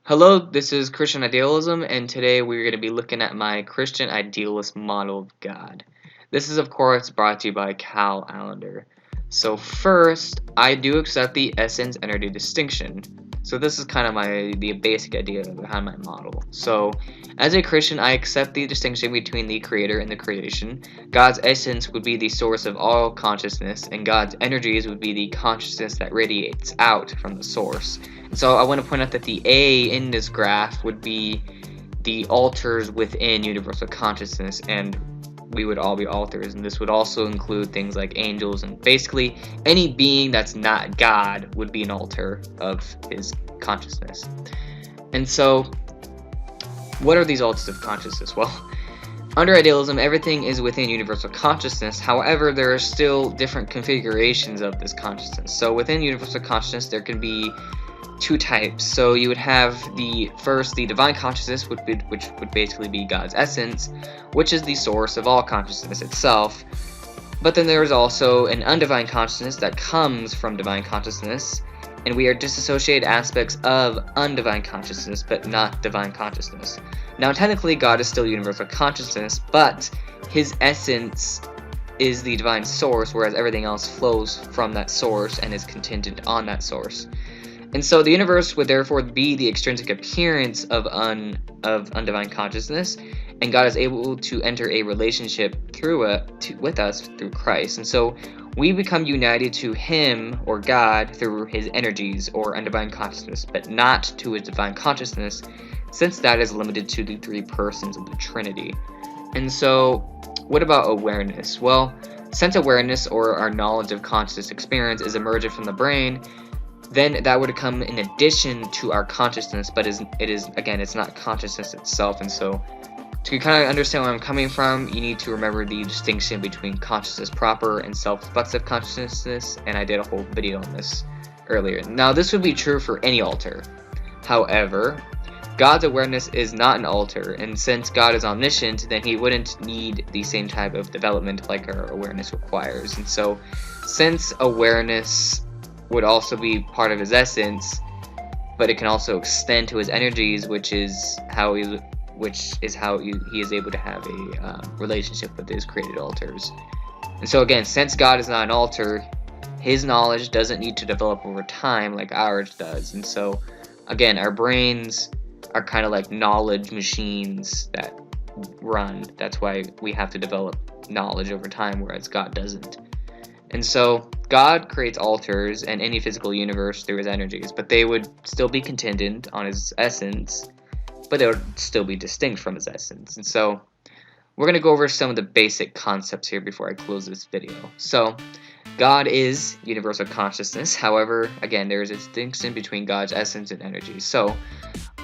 Hello, this is Christian Idealism, and today we're going to be looking at my Christian Idealist model of God. This is, of course, brought to you by Cal Allender. So first, I do accept the essence-energy distinction. So this is kind of the basic idea behind my model. So, as a Christian, I accept the distinction between the creator and the creation. God's essence would be the source of all consciousness, and God's energies would be the consciousness that radiates out from the source. So I want to point out that the A in this graph would be the alters within universal consciousness, and we would all be alters, and this would also include things like angels, and basically any being that's not God would be an alter of his consciousness. And so what are these alters of consciousness? Well, under idealism, everything is within universal consciousness. However, there are still different configurations of this consciousness. So within universal consciousness, there can be two types. So you would have the divine consciousness, which would basically be God's essence, which is the source of all consciousness itself. But then there is also an undivine consciousness that comes from divine consciousness, and we are disassociated aspects of undivine consciousness, but not divine consciousness. Now, technically, God is still universal consciousness, but his essence is the divine source, whereas everything else flows from that source and is contingent on that source. And so the universe would therefore be the extrinsic appearance of undivine consciousness, and God is able to enter a relationship with us through Christ. And so we become united to him, or God, through his energies or undivine consciousness, but not to his divine consciousness, since that is limited to the three persons of the Trinity. And so what about awareness? Well, since awareness, or our knowledge of conscious experience, is emergent from the brain, then that would come in addition to our consciousness, but it's not consciousness itself. And so to kind of understand where I'm coming from, you need to remember the distinction between consciousness proper and self-reflexive consciousness, and I did a whole video on this earlier. Now, this would be true for any alter. However, God's awareness is not an alter, and since God is omniscient, then he wouldn't need the same type of development like our awareness requires. And so, since awareness would also be part of his essence, but it can also extend to his energies, which is how he is able to have a relationship with his created alters. And so again, since God is not an alter, his knowledge doesn't need to develop over time like ours does. And so again, our brains are kind of like knowledge machines that run. That's why we have to develop knowledge over time, whereas God doesn't. And so God creates alters and any physical universe through his energies, but they would still be contingent on his essence, but they would still be distinct from his essence. And so we're going to go over some of the basic concepts here before I close this video. So God is universal consciousness. However, again, there is a distinction between God's essence and energy. So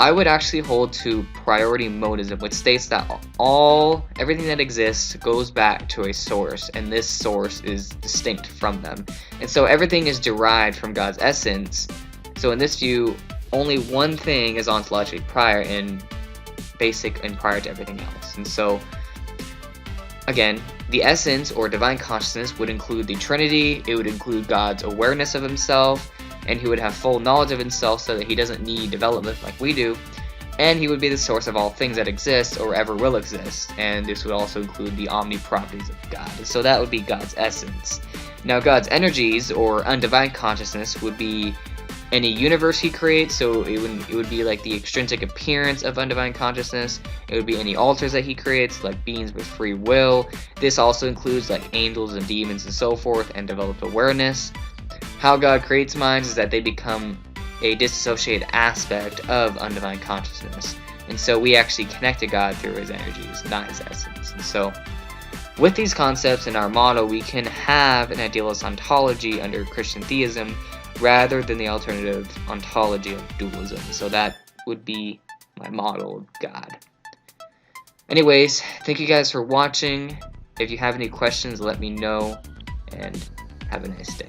I would actually hold to priority modism, which states that everything that exists goes back to a source, and this source is distinct from them. And so everything is derived from God's essence. So in this view, only one thing is ontologically prior and basic and prior to everything else. And so again, the essence or divine consciousness would include the Trinity. It would include God's awareness of himself, and he would have full knowledge of himself so that he doesn't need development like we do, and he would be the source of all things that exist or ever will exist, and this would also include the omni properties of God. So that would be God's essence. Now, God's energies or undivine consciousness would be any universe he creates, so it would be like the extrinsic appearance of undivine consciousness. It would be any alters that he creates, like beings with free will. This also includes like angels and demons and so forth, and developed awareness. How God creates minds is that they become a disassociated aspect of undivine consciousness. And so we actually connect to God through his energies, not his essence. And so with these concepts in our model, we can have an idealist ontology under Christian theism rather than the alternative ontology of dualism. So that would be my model of God. Anyways, thank you guys for watching. If you have any questions, let me know, and have a nice day.